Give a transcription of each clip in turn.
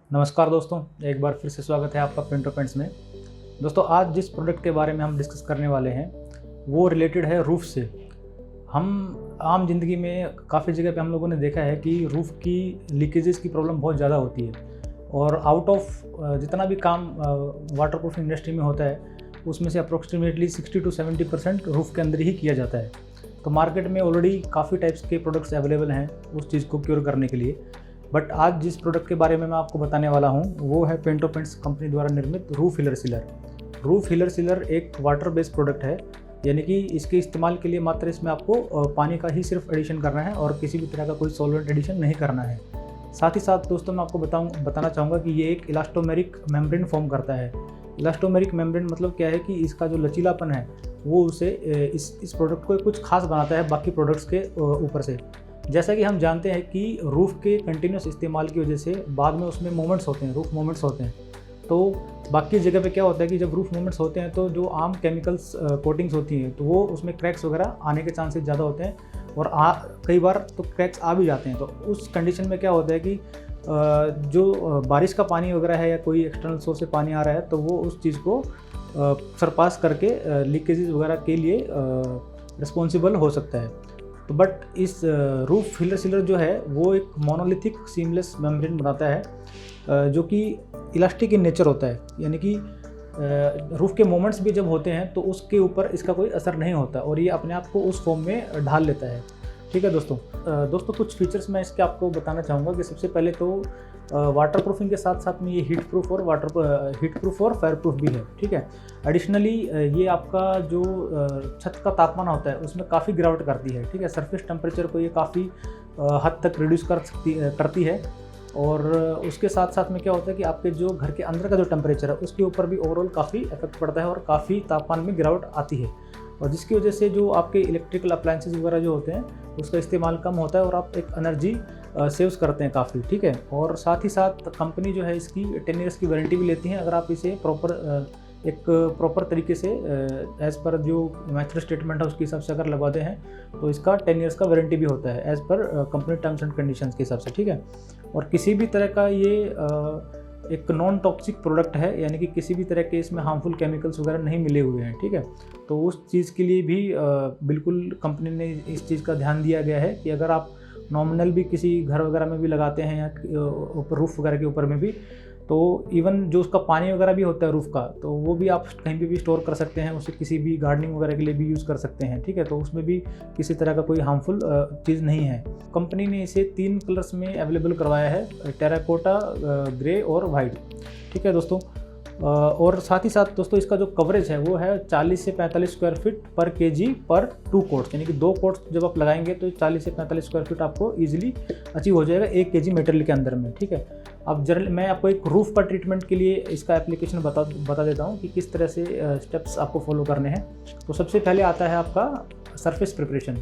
नमस्कार दोस्तों, एक बार फिर से स्वागत है आपका पिंटो पेंट्स में। दोस्तों, आज जिस प्रोडक्ट के बारे में हम डिस्कस करने वाले हैं वो रिलेटेड है रूफ़ से। हम आम ज़िंदगी में काफ़ी जगह पे हम लोगों ने देखा है कि रूफ़ की लीकेजेस की प्रॉब्लम बहुत ज़्यादा होती है और आउट ऑफ जितना भी काम वाटरप्रूफ इंडस्ट्री में होता है उसमें से अप्रोक्सीमेटली 60 to 70% रूफ़ के अंदर ही किया जाता है। तो मार्केट में ऑलरेडी काफ़ी टाइप्स के प्रोडक्ट्स अवेलेबल हैं उस चीज़ को क्योर करने के लिए। बट आज जिस प्रोडक्ट के बारे में मैं आपको बताने वाला हूँ वो है पिंटो पेंट्स कंपनी द्वारा निर्मित roof healer sealer. Roof healer sealer एक वाटर बेस्ड प्रोडक्ट है, यानी कि इसके इस्तेमाल के लिए मात्र इसमें आपको पानी का ही सिर्फ एडिशन करना है और किसी भी तरह का कोई सॉल्वेंट एडिशन नहीं करना है। साथ ही साथ दोस्तों मैं आपको बताना चाहूँगा कि ये एक इलास्टोमेरिक मेम्ब्रेन फॉर्म करता है। इलास्टोमेरिक मेम्ब्रेन मतलब क्या है कि इसका जो लचीलापन है वो उसे इस प्रोडक्ट को कुछ खास बनाता है बाकी प्रोडक्ट्स के ऊपर से। जैसा कि हम जानते हैं कि रूफ़ के कंटिन्यूस इस्तेमाल की वजह से बाद में उसमें मोमेंट्स होते हैं, रूफ़ मोमेंट्स होते हैं। तो बाकी जगह पे क्या होता है कि जब रूफ़ मोमेंट्स होते हैं तो जो आम केमिकल्स कोटिंग्स होती हैं तो वो उसमें क्रैक्स वगैरह आने के चांसेस ज़्यादा होते हैं और कई बार तो क्रैक्स आ भी जाते हैं। तो उस कंडीशन में क्या होता है कि जो बारिश का पानी वगैरह है या कोई एक्सटर्नल सोर्स से पानी आ रहा है तो वो उस चीज़ को सरपास करके लीकेजेस वगैरह के लिए रिस्पॉन्सिबल हो सकता है। तो बट इस रूफ हीलर सीलर जो है वो एक मोनोलिथिक सीमलेस मेम्ब्रेन बनाता है जो कि इलास्टिक इन नेचर होता है, यानी कि रूफ़ के मोमेंट्स भी जब होते हैं तो उसके ऊपर इसका कोई असर नहीं होता और ये अपने आप को उस फॉर्म में ढाल लेता है। ठीक है दोस्तों, कुछ फीचर्स मैं इसके आपको बताना चाहूँगा कि सबसे पहले तो वाटर प्रूफिंग के साथ साथ में ये हीट प्रूफ और फायर प्रूफ भी है। ठीक है, एडिशनली ये आपका जो छत का तापमान होता है उसमें काफ़ी गिरावट करती है। ठीक है, सरफेस टेम्परेचर को ये काफ़ी हद तक रिड्यूस करती है और उसके साथ साथ में क्या होता है कि आपके जो घर के अंदर का जो टेम्परेचर है उसके ऊपर भी ओवरऑल काफ़ी इफेक्ट पड़ता है और काफ़ी तापमान में गिरावट आती है और जिसकी वजह से जो आपके इलेक्ट्रिकल अप्लायंसेस वगैरह जो होते हैं उसका इस्तेमाल कम होता है और आप एक एनर्जी सेव्स करते हैं काफ़ी। ठीक है, और साथ ही साथ कंपनी जो है इसकी 10 ईयर्स की वारंटी भी लेती है अगर आप इसे प्रॉपर तरीके से एज़ पर जो मैथड स्टेटमेंट है उसके हिसाब से अगर लगवाते हैं तो इसका 10 ईयर्स का वारंटी भी होता है as per company terms and conditions के हिसाब से। ठीक है, और किसी भी तरह का ये एक नॉन टॉक्सिक प्रोडक्ट है, यानी कि किसी भी तरह के इसमें हार्मफुल केमिकल्स वगैरह नहीं मिले हुए हैं। ठीक है, तो उस चीज़ के लिए भी बिल्कुल कंपनी ने इस चीज़ का ध्यान दिया गया है कि अगर आप नॉमिनल भी किसी घर वगैरह में भी लगाते हैं या ऊपर रूफ़ वगैरह के ऊपर में भी, तो इवन जो उसका पानी वगैरह भी होता है रूफ़ का तो वो भी आप कहीं पे भी स्टोर कर सकते हैं, उसे किसी भी गार्डनिंग वगैरह के लिए भी यूज़ कर सकते हैं। ठीक है, तो उसमें भी किसी तरह का कोई हार्मफुल चीज़ नहीं है। कंपनी ने इसे 3 कलर्स में अवेलेबल करवाया है, टेराकोटा, ग्रे और वाइट। ठीक है दोस्तों, और साथ ही साथ दोस्तों इसका जो कवरेज है वो है 40 से 45 स्क्वायर फीट पर केजी पर 2 कोट्स, यानी कि 2 कोट्स जब आप लगाएंगे तो 40 से 45 स्क्वायर फीट आपको इजीली अचीव हो जाएगा 1 केजी मटेरियल के अंदर में। ठीक है, अब मैं आपको एक रूफ़ पर ट्रीटमेंट के लिए इसका एप्लीकेशन बता देता हूँ कि किस तरह से स्टेप्स आपको फॉलो करने हैं। तो सबसे पहले आता है आपका सरफेस प्रिपरेशन।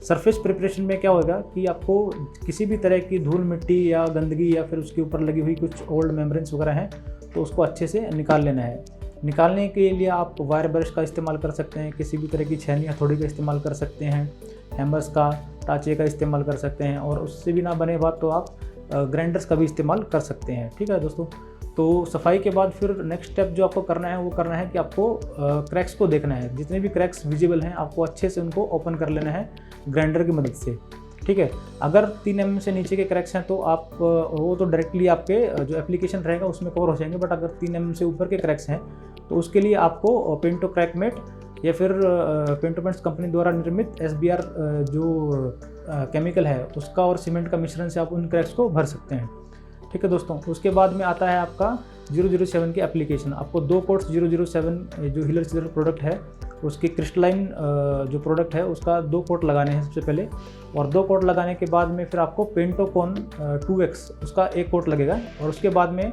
सरफेस प्रिपरेशन में क्या होगा कि आपको किसी भी तरह की धूल मिट्टी या गंदगी या फिर उसके ऊपर लगी हुई कुछ ओल्ड मेम्ब्रेन्स वगैरह हैं तो उसको अच्छे से निकाल लेना है। निकालने के लिए आप वायर ब्रश का इस्तेमाल कर सकते हैं, किसी भी तरह की छेनी हथौड़ी का इस्तेमाल कर सकते हैं, हैमर्स का, टाँचे का इस्तेमाल कर सकते हैं और उससे भी ना बने बात तो आप ग्राइंडर्स का भी इस्तेमाल कर सकते हैं। ठीक है दोस्तों, तो सफाई के बाद फिर नेक्स्ट स्टेप जो आपको करना है वो करना है कि आपको क्रैक्स को देखना है। जितने भी क्रैक्स विजिबल हैं आपको अच्छे से उनको ओपन कर लेना है ग्राइंडर की मदद से। ठीक है, अगर 3 mm से नीचे के क्रैक्स हैं तो आप वो तो डायरेक्टली आपके जो एप्लीकेशन रहेगा उसमें कवर हो जाएंगे, बट अगर 3 mm से ऊपर के क्रैक्स हैं तो उसके लिए आपको पिंटो क्रैकमेट या फिर पिंटो पेंट्स कंपनी द्वारा निर्मित SBR जो केमिकल है उसका और सीमेंट का मिश्रण से आप उन क्रैक्स को भर सकते हैं। ठीक है दोस्तों, उसके बाद में आता है आपका 007 की एप्लीकेशन। आपको 2 कोट्स 007 जो हीलर सीलर प्रोडक्ट है उसकी क्रिस्टलाइन जो प्रोडक्ट है उसका 2 कोट लगाने हैं सबसे पहले, और 2 कोट लगाने के बाद में फिर आपको पेंटोकॉन 2X उसका 1 कोट लगेगा और उसके बाद में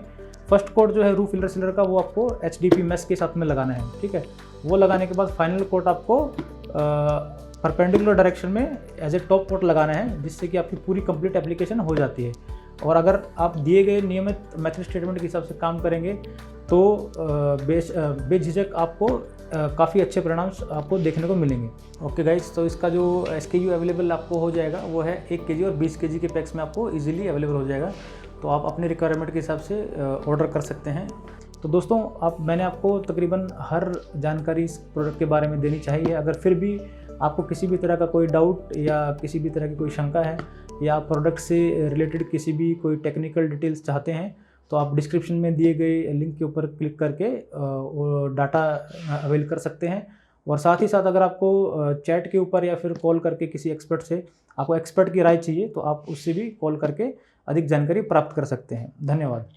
फर्स्ट कोट जो है रूफ हीलर सीलर का वो आपको HDP मेश के साथ में लगाना है। ठीक है, वो लगाने के बाद फाइनल कोट आपको परपेंडिकुलर डायरेक्शन में एज ए टॉप कोट लगाना है जिससे कि आपकी पूरी कंप्लीट एप्लीकेशन हो जाती है। और अगर आप दिए गए नियमित मेथड स्टेटमेंट के हिसाब से काम करेंगे तो बेझिझक आपको काफ़ी अच्छे परिणाम आपको देखने को मिलेंगे। ओके गाइस, तो इसका जो SKU अवेलेबल आपको हो जाएगा वो है 1 kg और 20 kg के पैक्स में आपको इजीली अवेलेबल हो जाएगा। तो आप अपनी रिक्वायरमेंट के हिसाब से ऑर्डर कर सकते हैं। तो दोस्तों मैंने आपको तकरीबन हर जानकारी इस प्रोडक्ट के बारे में देनी चाहिए। अगर फिर भी आपको किसी भी तरह का कोई डाउट या किसी भी तरह की कोई शंका है या आप प्रोडक्ट से रिलेटेड किसी भी कोई टेक्निकल डिटेल्स चाहते हैं, तो आप डिस्क्रिप्शन में दिए गए लिंक के ऊपर क्लिक करके वो डाटा अवेल कर सकते हैं। और साथ ही साथ अगर आपको चैट के ऊपर या फिर कॉल करके किसी एक्सपर्ट से आपको एक्सपर्ट की राय चाहिए, तो आप उससे भी कॉल करके अधिक जानकारी प्राप्त कर सकते हैं। धन्यवाद।